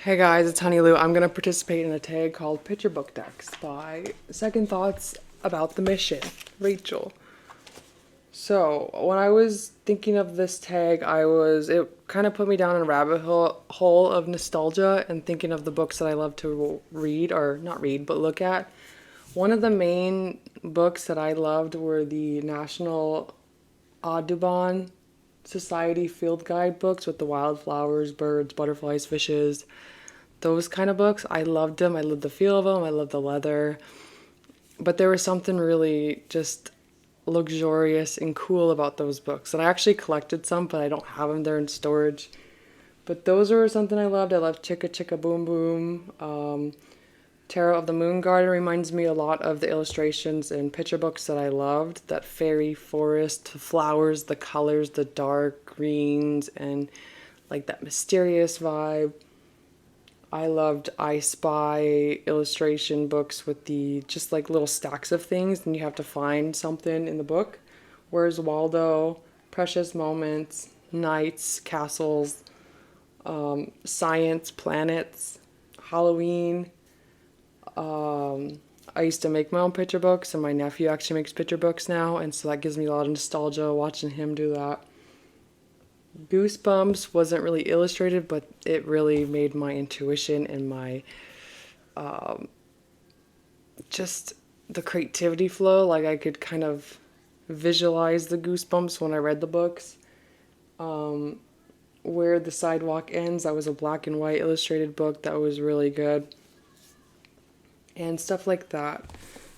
Hey guys, it's Honey Lou. I'm going to participate in a tag called Picture Book Decks by Second Thoughts About the Mission, Rachel. So, when I was thinking of this tag, it kind of put me down a rabbit hole of nostalgia and thinking of the books that I love to read, or not read, but look at. One of the main books that I loved were the National Audubon Society field guide books with the wildflowers, birds, butterflies, fishes, those kind of books. I loved them. I loved the feel of them. I loved the leather. But there was something really just luxurious and cool about those books. And I actually collected some, but I don't have them there in storage. But those were something I loved. I loved Chicka Chicka Boom Boom. Tarot of the Moon Garden reminds me a lot of the illustrations and picture books that I loved. That fairy forest, flowers, the colors, the dark greens, and like that mysterious vibe. I loved I Spy illustration books with the just like little stacks of things, and you have to find something in the book. Where's Waldo, Precious Moments, Knights, Castles, Science, Planets, Halloween. I used to make my own picture books, and my nephew actually makes picture books now, and so that gives me a lot of nostalgia watching him do that. Goosebumps wasn't really illustrated, but it really made my intuition and my just the creativity flow. Like I could kind of visualize the goosebumps when I read the books. Where the Sidewalk Ends, that was a black and white illustrated book that was really good. And stuff like that.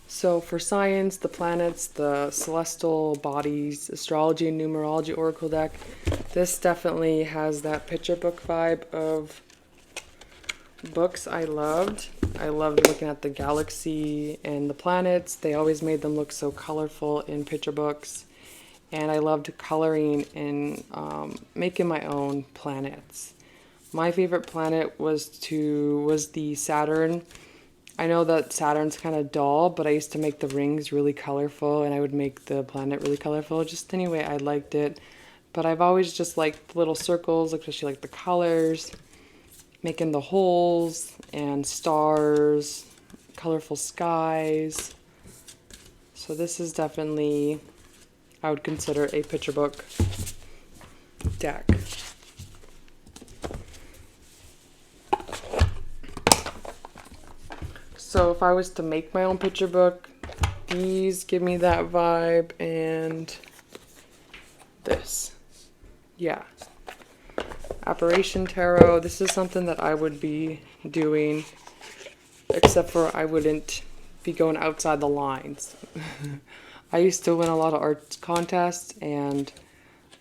So for science, the planets, the celestial bodies, astrology and numerology oracle deck, this definitely has that picture book vibe of books I loved. I loved looking at the galaxy and the planets. They always made them look so colorful in picture books. And I loved coloring and making my own planets. My favorite planet was the Saturn. I know that Saturn's kind of dull, but I used to make the rings really colorful, and I would make the planet really colorful. Just anyway, I liked it. But I've always just liked the little circles, especially like the colors, making the holes and stars, colorful skies. So this is definitely, I would consider a picture book deck. So if I was to make my own picture book, these give me that vibe, and this. Yeah. Apparition Tarot, this is something that I would be doing, except for I wouldn't be going outside the lines. I used to win a lot of art contests, and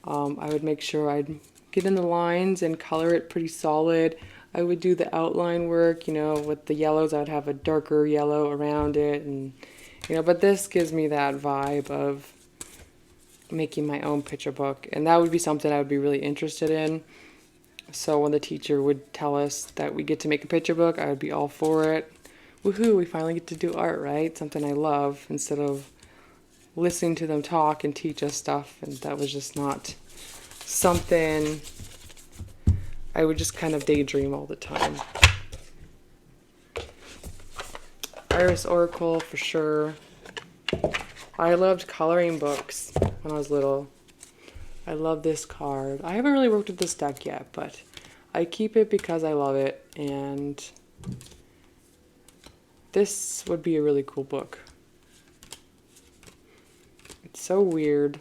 I would make sure I'd get in the lines and color it pretty solid. I would do the outline work, with the yellows. I would have a darker yellow around it, and but this gives me that vibe of making my own picture book, and that would be something I would be really interested in. So when the teacher would tell us that we get to make a picture book, I would be all for it. Woohoo, we finally get to do art, right? Something I love, instead of listening to them talk and teach us stuff, and that was just not something I would just kind of daydream all the time. Iris Oracle for sure. I loved coloring books when I was little. I love this card. I haven't really worked with this deck yet, but I keep it because I love it, and this would be a really cool book. It's so weird.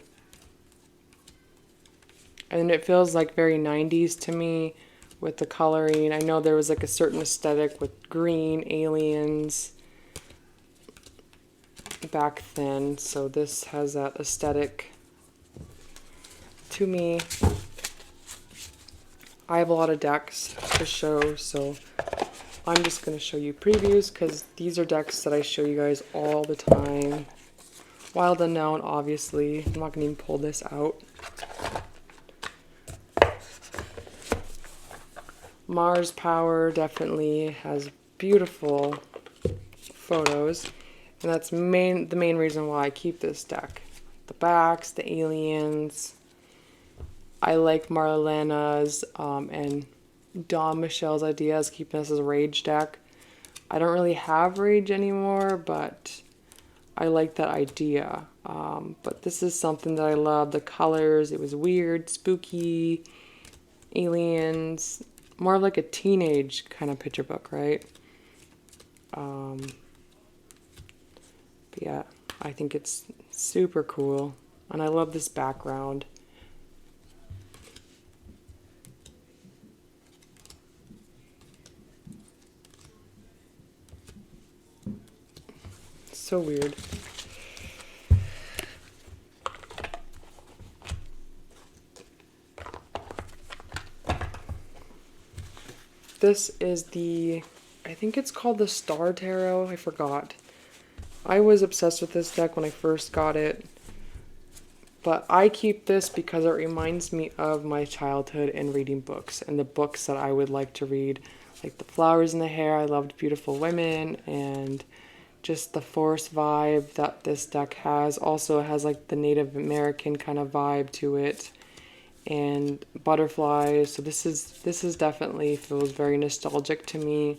And it feels like very 90s to me with the coloring. I know there was like a certain aesthetic with green aliens back then, so this has that aesthetic to me. I have a lot of decks to show, so I'm just going to show you previews because these are decks that I show you guys all the time. Wild Unknown, obviously. I'm not going to even pull this out. Mars Power definitely has beautiful photos, and that's the main reason why I keep this deck. The backs, the aliens. I like Marlena's and Dawn Michelle's ideas, keeping this as a Rage deck. I don't really have Rage anymore, but I like that idea. But this is something that I love. The colors, it was weird, spooky, aliens, more of like a teenage kind of picture book, right? But yeah, I think it's super cool. And I love this background. So weird. This is I think it's called the Star Tarot. I forgot. I was obsessed with this deck when I first got it. But I keep this because it reminds me of my childhood and reading books and the books that I would like to read. Like The Flowers in the Hair, I loved Beautiful Women, and just the forest vibe that this deck has. Also, it has like the Native American kind of vibe to it, and butterflies. So this is definitely feels very nostalgic to me.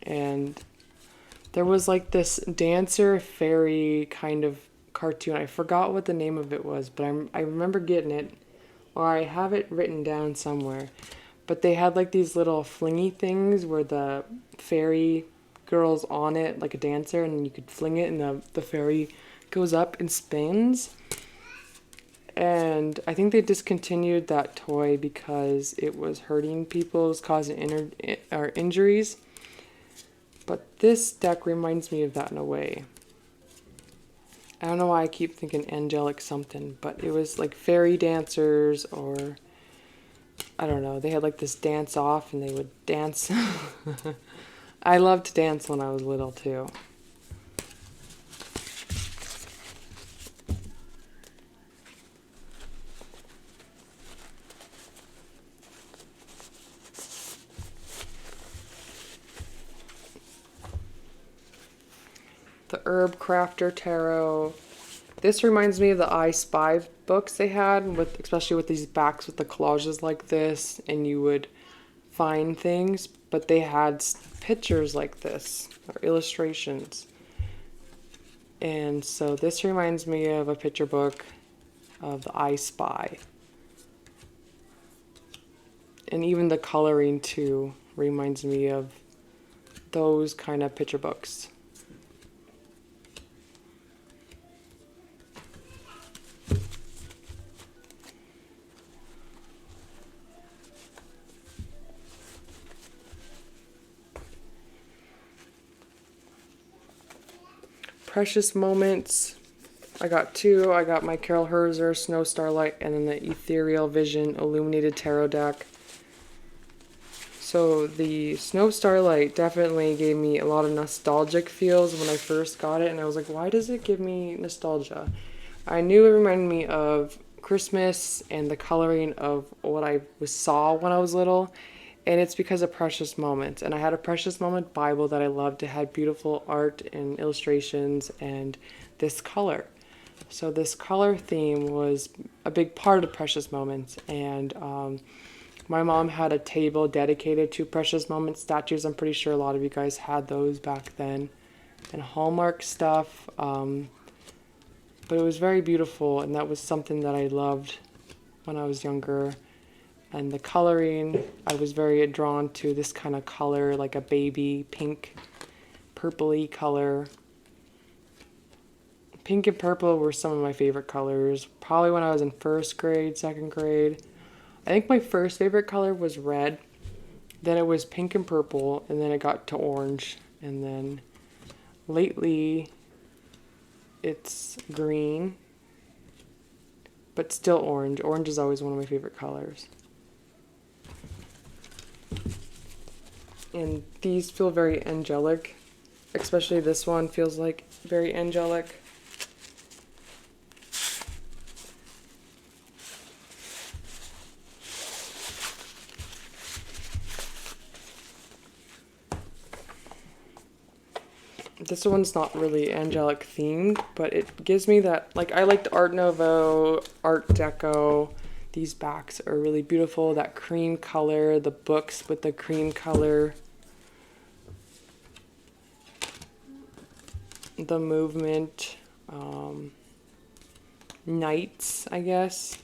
And there was like this dancer fairy kind of cartoon. I forgot what the name of it was, but I remember getting it, or I have it written down somewhere. But they had like these little flingy things where the fairy girl's on it like a dancer, and you could fling it, and the fairy goes up and spins. And I think they discontinued that toy because it was hurting people, it was causing injuries. But this deck reminds me of that in a way. I don't know why I keep thinking angelic something, but it was like fairy dancers, or I don't know. They had like this dance off and they would dance. I loved to dance when I was little too. The Herb Crafter Tarot. This reminds me of the I Spy books they had, with especially with these backs with the collages like this, and you would find things, but they had pictures like this, or illustrations. And so this reminds me of a picture book of the I Spy. And even the coloring too reminds me of those kind of picture books. Precious Moments. I got two. I got my Carol Herzer Snow Starlight, and then the Ethereal Vision Illuminated Tarot deck. So the Snow Starlight definitely gave me a lot of nostalgic feels when I first got it, and I was like, why does it give me nostalgia? I knew it reminded me of Christmas and the coloring of what I saw when I was little, and it's because of Precious Moments. And I had a Precious Moment Bible that I loved. It had beautiful art and illustrations and this color. So this color theme was a big part of Precious Moments. And my mom had a table dedicated to Precious Moments statues. I'm pretty sure a lot of you guys had those back then. And Hallmark stuff. But it was very beautiful, and that was something that I loved when I was younger. And the coloring, I was very drawn to this kind of color, like a baby pink, purpley color. Pink and purple were some of my favorite colors, probably when I was in first grade, second grade. I think my first favorite color was red, then it was pink and purple, and then it got to orange. And then lately, it's green, but still orange. Orange is always one of my favorite colors. And these feel very angelic, especially this one feels like very angelic. This one's not really angelic themed, but it gives me that, like, I liked Art Nouveau, Art Deco, These backs are really beautiful. That cream color, the books with the cream color, the movement, knights, I guess.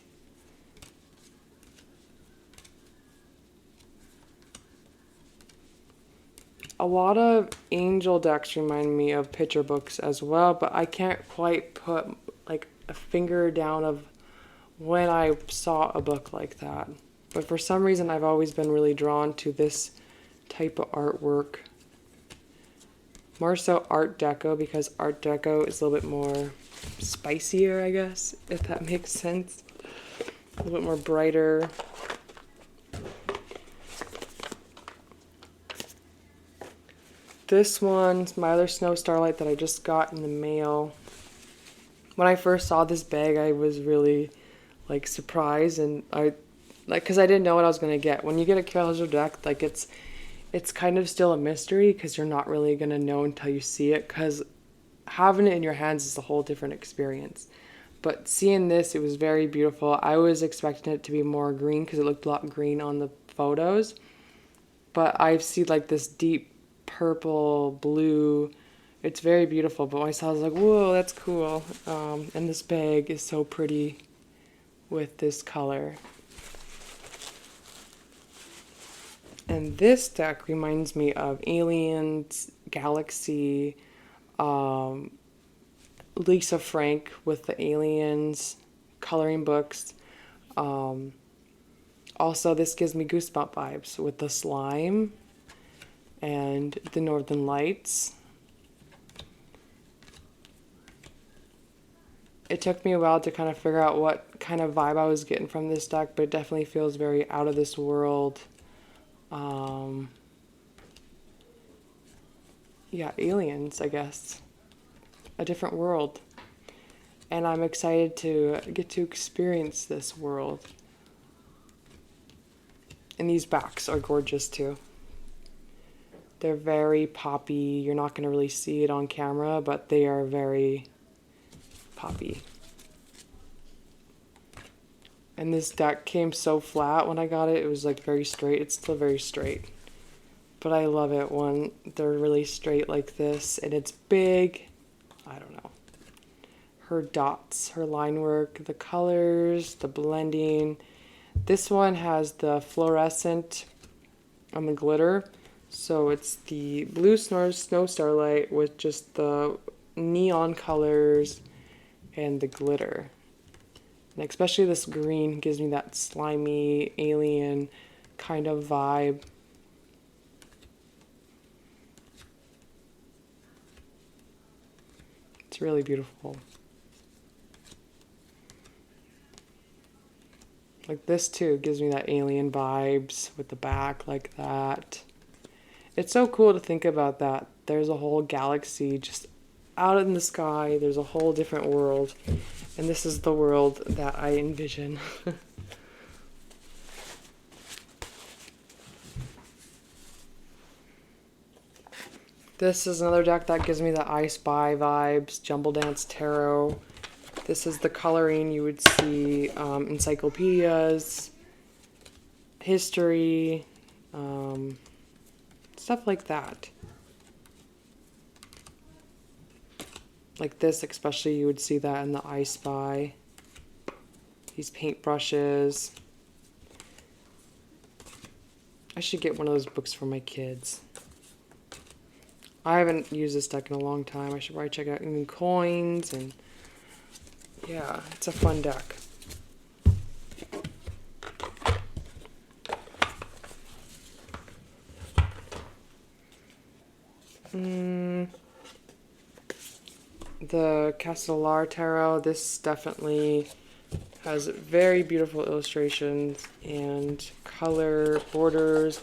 A lot of angel decks remind me of picture books as well, but I can't quite put like a finger down of when I saw a book like that. But for some reason, I've always been really drawn to this type of artwork. More so Art Deco, because Art Deco is a little bit more spicier, I guess, if that makes sense. A little bit more brighter. This one's my other Snow Starlight that I just got in the mail. When I first saw this bag, I was really like surprised, and because I didn't know what I was gonna get. When you get a collage deck, like it's kind of still a mystery because you're not really gonna know until you see it, because having it in your hands is a whole different experience. But seeing this, it was very beautiful. I was expecting it to be more green because it looked a lot green on the photos, but I see like this deep purple, blue. It's very beautiful, but when I saw it, I was like, whoa, that's cool. And this bag is so pretty with this color. And this deck reminds me of Aliens, Galaxy, Lisa Frank with the Aliens coloring books. Also, this gives me Goosebump vibes with the slime and the Northern Lights. It took me a while to kind of figure out what kind of vibe I was getting from this deck, but it definitely feels very out of this world. Yeah, aliens, I guess. A different world. And I'm excited to get to experience this world. And these backs are gorgeous too. They're very poppy. You're not going to really see it on camera, but they are very poppy. And this deck came so flat when I got it. It was like very straight. It's still very straight. But I love it when they're really straight like this. And it's big. I don't know. Her dots, her line work, the colors, the blending. This one has the fluorescent on the glitter. So it's the blue Snow Starlight with just the neon colors and the glitter. And especially this green gives me that slimy alien kind of vibe. It's really beautiful. Like this too gives me that alien vibes with the back like that. It's so cool to think about that. There's a whole galaxy just out in the sky. There's a whole different world. And this is the world that I envision. This is another deck that gives me the I Spy vibes, Jumble Dance Tarot. This is the coloring you would see encyclopedias, history, stuff like that. Like this, especially, you would see that in the I Spy. These paintbrushes. I should get one of those books for my kids. I haven't used this deck in a long time. I should probably check out even coins, and yeah, it's a fun deck. The Castellar Tarot, this definitely has very beautiful illustrations and color borders.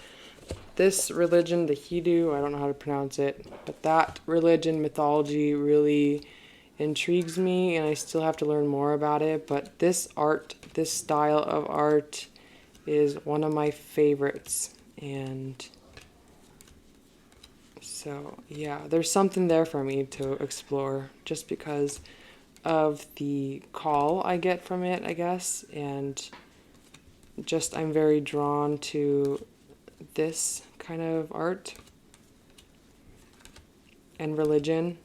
This religion, the Hindu, I don't know how to pronounce it, but that religion, mythology, really intrigues me, and I still have to learn more about it. But this art, this style of art is one of my favorites. And so, yeah, there's something there for me to explore just because of the call I get from it, I guess, and just I'm very drawn to this kind of art and religion.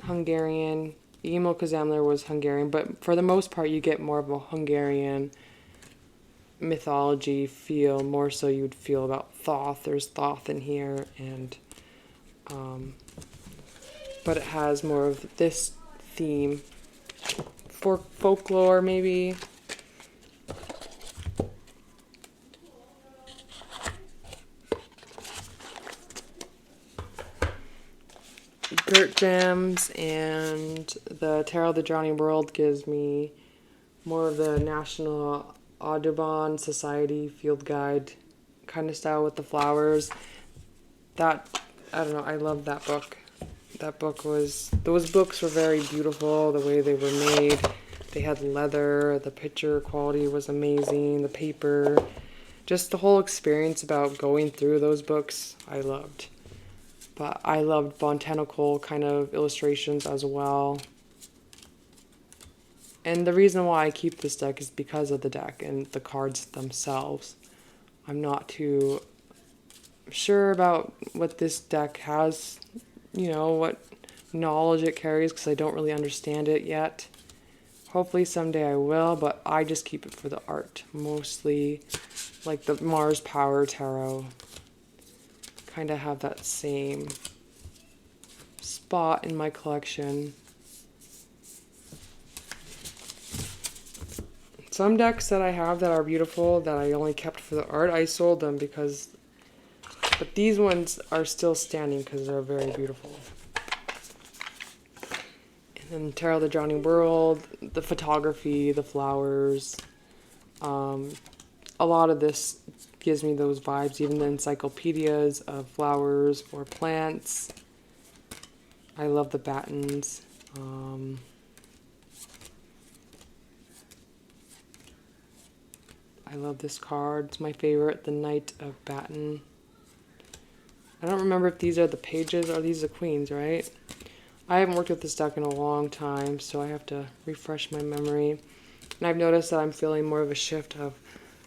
Hungarian. Emil Kazemler was Hungarian, but for the most part you get more of a Hungarian mythology feel, more so you'd feel about Thoth. There's Thoth in here, and but it has more of this theme for folklore, maybe. Dirt Gems and the Tarot of the Drowning World gives me more of the National Audubon Society field guide kind of style with the flowers. That, I don't know, I love that book. Those books were very beautiful, the way they were made. They had leather, the picture quality was amazing, the paper, just the whole experience about going through those books, I loved. But I loved botanical kind of illustrations as well. And the reason why I keep this deck is because of the deck and the cards themselves. I'm not too sure about what this deck has, what knowledge it carries, because I don't really understand it yet. Hopefully someday I will, but I just keep it for the art. Mostly like the Mars Power Tarot. Kind of have that same spot in my collection. Some decks that I have that are beautiful that I only kept for the art, I sold them but these ones are still standing because they're very beautiful. And then Tarot of the Drowning World, the photography, the flowers, a lot of this gives me those vibes, even the encyclopedias of flowers or plants. I love the battens. I love this card. It's my favorite, the Knight of Batten. I don't remember if these are the pages or these are the queens, right? I haven't worked with this deck in a long time, so I have to refresh my memory. And I've noticed that I'm feeling more of a shift of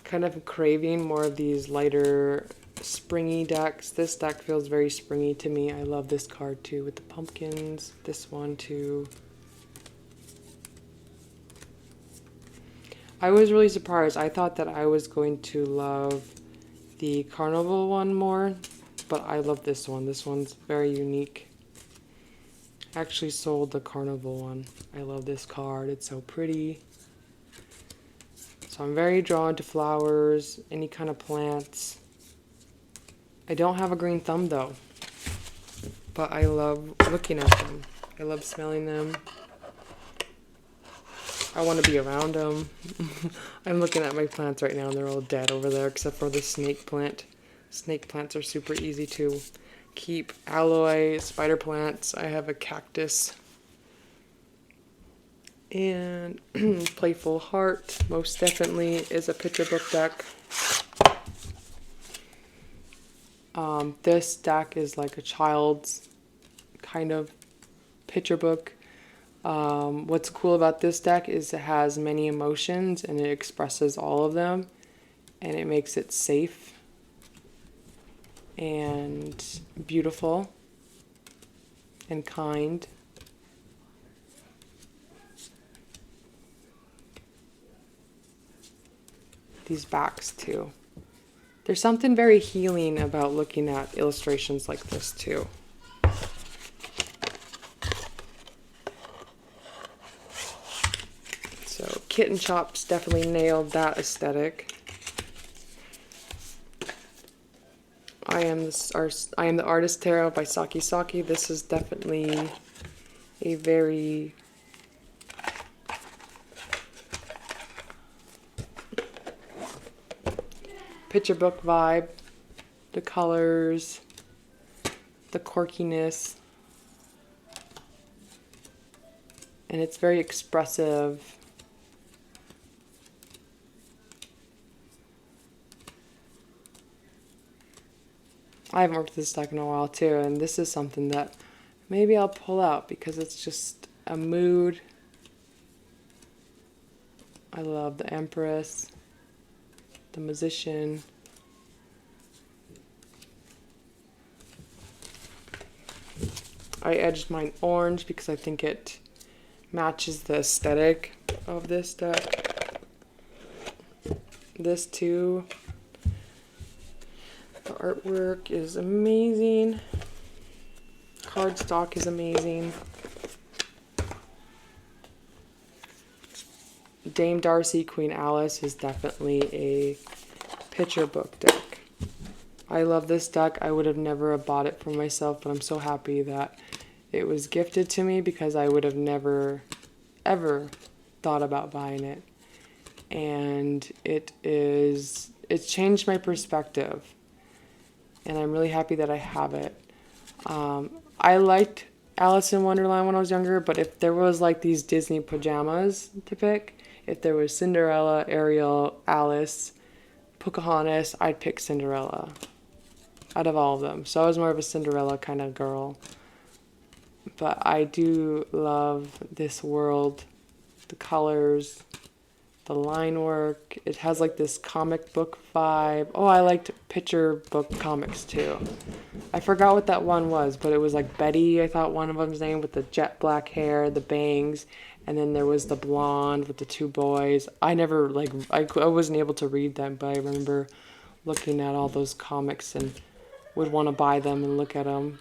kind of craving more of these lighter springy decks. This deck feels very springy to me. I love this card too with the pumpkins. This one too. I was really surprised. I thought that I was going to love the carnival one more, but I love this one. This one's very unique. I actually sold the carnival one. I love this card. It's so pretty. So I'm very drawn to flowers, any kind of plants. I don't have a green thumb though, but I love looking at them. I love smelling them. I want to be around them. I'm looking at my plants right now and they're all dead over there except for the snake plant. Snake plants are super easy to keep. Aloe, spider plants. I have a cactus. And Playful Heart, most definitely, is a picture book deck. This deck is like a child's kind of picture book. What's cool about this deck is it has many emotions and it expresses all of them, and it makes it safe and beautiful and kind. These backs too. There's something very healing about looking at illustrations like this too. So Kitten Chops definitely nailed that aesthetic. I Am the Artist Tarot by Saki Saki. This is definitely a very picture book vibe. The colors, the quirkiness, and it's very expressive. I haven't worked with this deck in a while too, and this is something that maybe I'll pull out because it's just a mood I love the Empress, the Musician. I edged mine orange because I think it matches the aesthetic of this deck. This too. The artwork is amazing. Cardstock is amazing. Dame Darcy, Queen Alice is definitely a picture book deck. I love this deck. I would have never bought it for myself, but I'm so happy that it was gifted to me because I would have never, ever thought about buying it. And it's changed my perspective. And I'm really happy that I have it. I liked Alice in Wonderland when I was younger, but if there was like these Disney pajamas to pick, if there was Cinderella, Ariel, Alice, Pocahontas, I'd pick Cinderella out of all of them. So I was more of a Cinderella kind of girl. But I do love this world, the colors, the line work. It has like this comic book vibe. Oh, I liked picture book comics too. I forgot what that one was, but it was like Betty, I thought one of them's name, with the jet black hair, the bangs, and then there was the blonde with the two boys. I never, like, I wasn't able to read them, but I remember looking at all those comics and would want to buy them and look at them.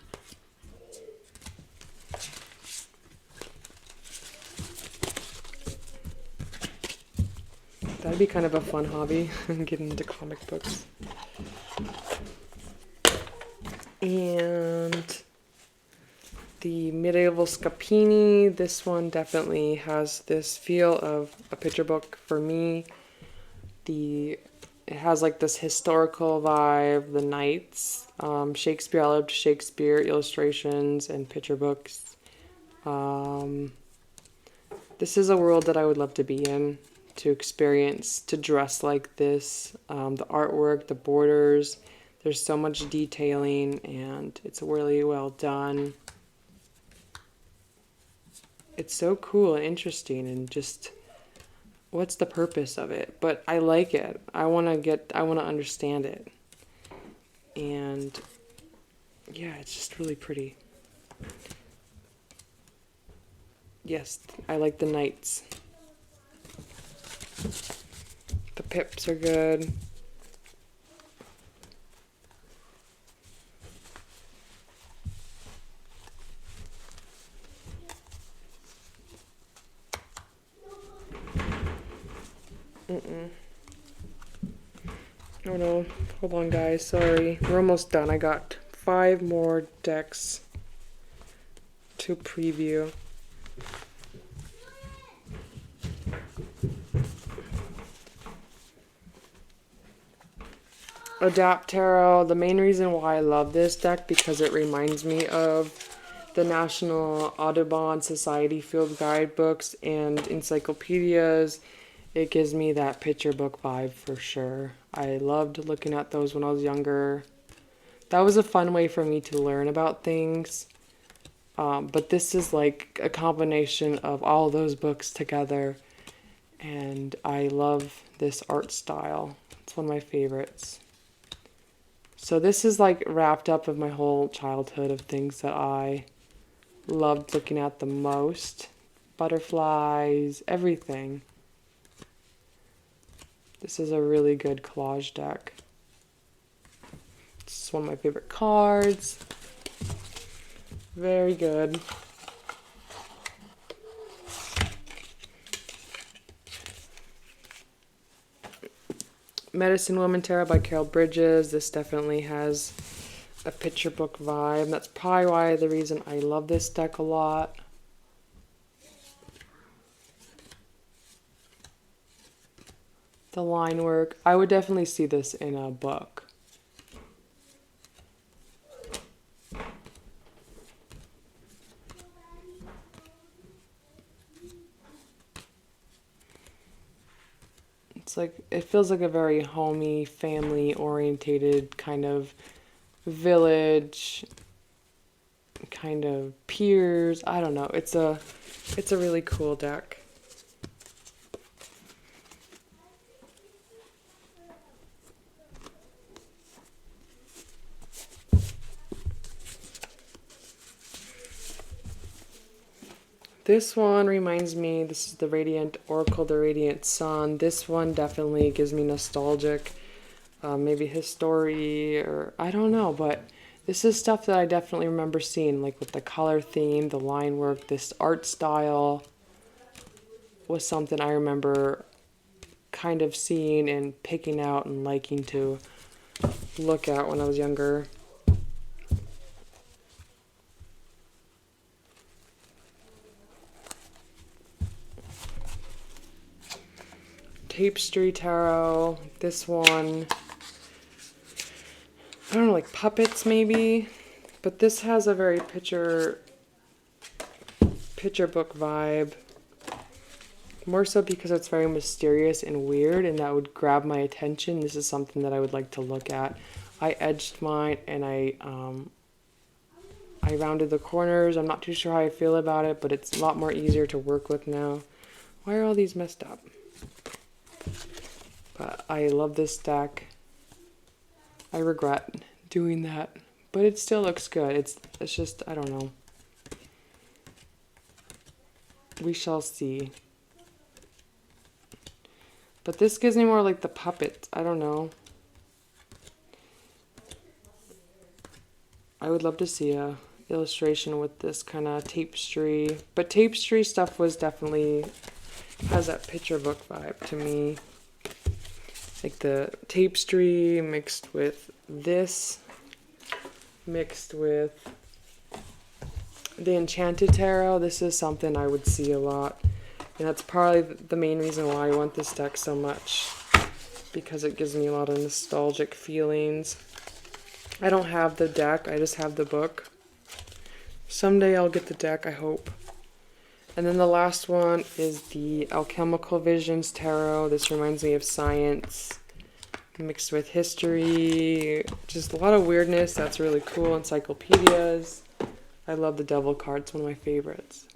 That'd be kind of a fun hobby, getting into comic books. And the Medieval Scapini, this one definitely has this feel of a picture book for me. It has like this historical vibe, the knights, Shakespeare. I loved Shakespeare illustrations and picture books. This is a world that I would love to be in, to experience, to dress like this. The artwork, the borders, there's so much detailing and it's really well done. It's so cool and interesting and just, what's the purpose of it? But I like it. I want to understand it. And yeah, it's just really pretty. Yes, I like the knights. The pips are good. Oh no, hold on guys, sorry. We're almost done. I got 5 more decks to preview. Adapt Tarot. The main reason why I love this deck, because it reminds me of the National Audubon Society field guidebooks and encyclopedias. It gives me that picture book vibe for sure. I loved looking at those when I was younger. That was a fun way for me to learn about things. But this is like a combination of all those books together. And I love this art style. It's one of my favorites. So this is like wrapped up of my whole childhood of things that I loved looking at the most. Butterflies, everything. This is a really good collage deck. This is one of my favorite cards. Very good. Medicine Woman Tarot by Carol Bridges. This definitely has a picture book vibe. That's probably why the reason I love this deck a lot. The line work. I would definitely see this in a book. It's like, it feels like a very homey, family orientated kind of village, kind of peers. I don't know. It's a really cool deck. This one reminds me, this is the Radiant Oracle, the Radiant Sun. This one definitely gives me nostalgic, maybe history, or I don't know, but this is stuff that I definitely remember seeing, like with the color theme, the line work, this art style was something I remember kind of seeing and picking out and liking to look at when I was younger. Tapestry Tarot, this one, I don't know, like puppets maybe, but this has a very picture book vibe, more so because it's very mysterious and weird, and that would grab my attention. This is something that I would like to look at. I edged mine and I rounded the corners. I'm not too sure how I feel about it, but it's a lot more easier to work with now. Why are all these messed up? But I love this deck. I regret doing that, but it still looks good. It's just, I don't know. We shall see. But this gives me more like the puppet. I don't know. I would love to see a illustration with this kind of tapestry. But tapestry stuff was definitely, has that picture book vibe to me. Like the tapestry mixed with this, mixed with the Enchanted Tarot. This is something I would see a lot. And that's probably the main reason why I want this deck so much, because it gives me a lot of nostalgic feelings. I don't have the deck, I just have the book. Someday I'll get the deck, I hope. And then the last one is the Alchemical Visions Tarot. This reminds me of science mixed with history. Just a lot of weirdness. That's really cool. Encyclopedias. I love the Devil card. It's one of my favorites.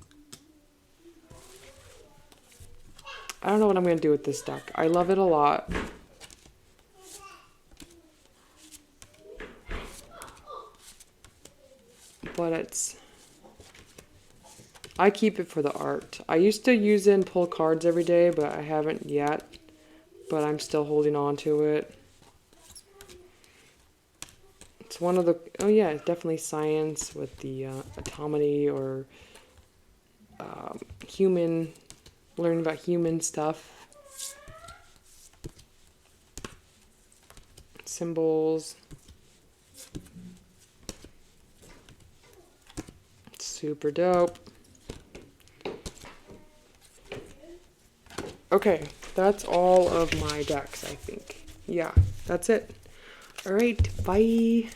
I don't know what I'm going to do with this deck. I love it a lot. But I keep it for the art. I used to use it and pull cards every day, but I haven't yet. But I'm still holding on to it. It's one of the, oh yeah, it's definitely science with the autonomy or human, learning about human stuff. Symbols. Super dope. Okay, that's all of my decks, I think. Yeah, that's it. All right, bye.